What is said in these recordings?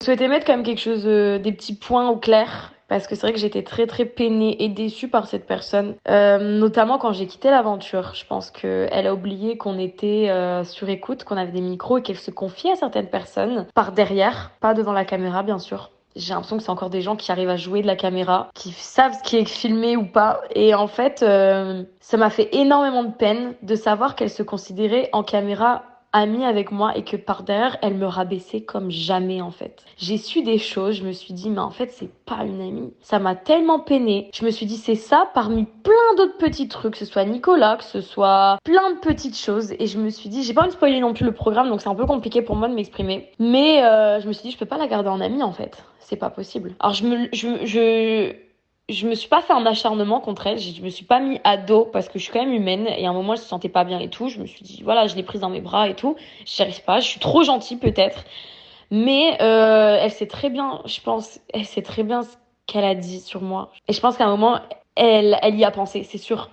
Je souhaitais mettre quand même quelque chose, des petits points au clair. Parce que c'est vrai que j'étais très très peinée et déçue par cette personne, notamment quand j'ai quitté l'aventure. Je pense qu'elle a oublié qu'on était sur écoute, qu'on avait des micros et qu'elle se confiait à certaines personnes par derrière, pas devant la caméra bien sûr. J'ai l'impression que c'est encore des gens qui arrivent à jouer de la caméra, qui savent ce qui est filmé ou pas. Et en fait, ça m'a fait énormément de peine de savoir qu'elle se considérait en caméra amie avec moi et que par derrière, elle me rabaissait comme jamais en fait. J'ai su des choses, je me suis dit, mais en fait, c'est pas une amie. Ça m'a tellement peinée. Je me suis dit, c'est ça parmi plein d'autres petits trucs, que ce soit Nicolas, que ce soit plein de petites choses. Et je me suis dit, j'ai pas envie de spoiler non plus le programme, donc c'est un peu compliqué pour moi de m'exprimer. Mais je me suis dit, je peux pas la garder en amie en fait. C'est pas possible. Alors je me suis pas fait un acharnement contre elle, je me suis pas mis à dos parce que je suis quand même humaine et à un moment je se sentais pas bien et tout, je me suis dit voilà, je l'ai prise dans mes bras et tout, j'y arrive pas, je suis trop gentille peut-être, mais elle sait très bien, je pense, elle sait très bien ce qu'elle a dit sur moi et je pense qu'à un moment elle y a pensé, c'est sûr,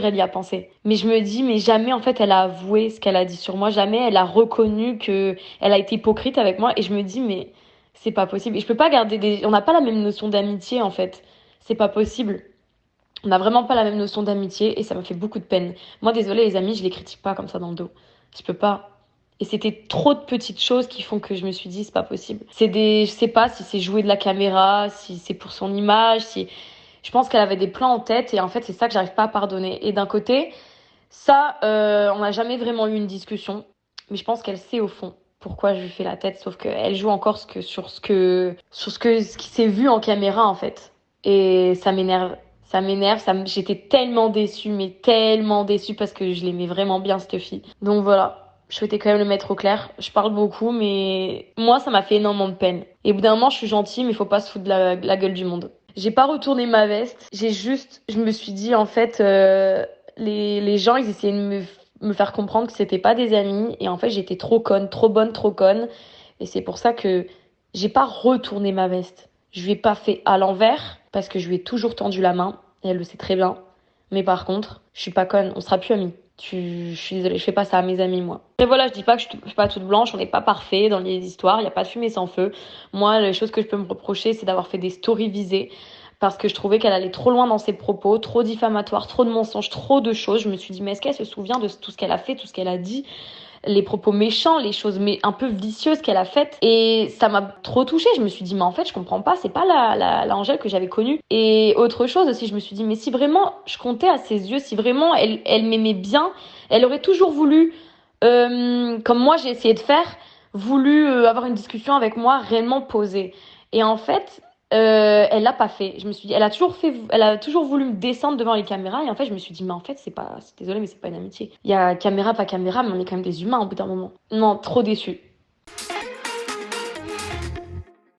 elle y a pensé. Mais je me dis, mais jamais, en fait, elle a avoué ce qu'elle a dit sur moi. Jamais elle a reconnu que elle a été hypocrite avec moi. Et je me dis, mais c'est pas possible. Et je peux pas garder des, on n'a pas la même notion d'amitié, en fait. C'est pas possible. On n'a vraiment pas la même notion d'amitié et ça me fait beaucoup de peine. Moi, désolée, les amis, je les critique pas comme ça dans le dos. Je peux pas. Et c'était trop de petites choses qui font que je me suis dit, c'est pas possible. Je sais pas si c'est jouer de la caméra, si c'est pour son image, si, je pense qu'elle avait des plans en tête et en fait, c'est ça que j'arrive pas à pardonner. Et d'un côté, ça, on n'a jamais vraiment eu une discussion, mais je pense qu'elle sait au fond pourquoi je lui fais la tête, sauf qu'elle joue encore ce qui s'est vu en caméra en fait. Et ça m'énerve, j'étais tellement déçue, mais tellement déçue parce que je l'aimais vraiment bien cette fille. Donc voilà. Je souhaitais quand même le mettre au clair. Je parle beaucoup, mais moi, ça m'a fait énormément de peine. Et au bout d'un moment, je suis gentille, mais il faut pas se foutre de la gueule du monde. J'ai pas retourné ma veste. Je me suis dit, en fait, les gens, ils essayaient de me faire comprendre que c'était pas des amis. Et en fait, j'étais trop conne, trop bonne, trop conne. Et c'est pour ça que j'ai pas retourné ma veste. Je lui ai pas fait à l'envers, parce que je lui ai toujours tendu la main. Et elle le sait très bien. Mais par contre, je suis pas conne. On sera plus amis. Je suis désolée, je fais pas ça à mes amis, moi. Et voilà, je dis pas que je suis pas toute blanche, on n'est pas parfait dans les histoires, il y a pas de fumée sans feu. Moi, les choses que je peux me reprocher, c'est d'avoir fait des stories visées parce que je trouvais qu'elle allait trop loin dans ses propos, trop diffamatoire, trop de mensonges, trop de choses. Je me suis dit, mais est-ce qu'elle se souvient de tout ce qu'elle a fait, tout ce qu'elle a dit, les propos méchants, les choses mais un peu vicieuses qu'elle a faites. Et ça m'a trop touchée. Je me suis dit, mais en fait, je comprends pas, c'est pas la Angèle que j'avais connue. Et autre chose aussi, je me suis dit, mais si vraiment je comptais à ses yeux, si vraiment elle m'aimait bien, elle aurait toujours voulu, comme moi j'ai essayé de faire, voulu avoir une discussion avec moi réellement posée. Et en fait, elle l'a pas fait. Je me suis dit, elle a toujours voulu me descendre devant les caméras. Et en fait, je me suis dit, mais en fait, désolée, mais c'est pas une amitié. Il y a caméra, pas caméra, mais on est quand même des humains au bout d'un moment. Non, trop déçue.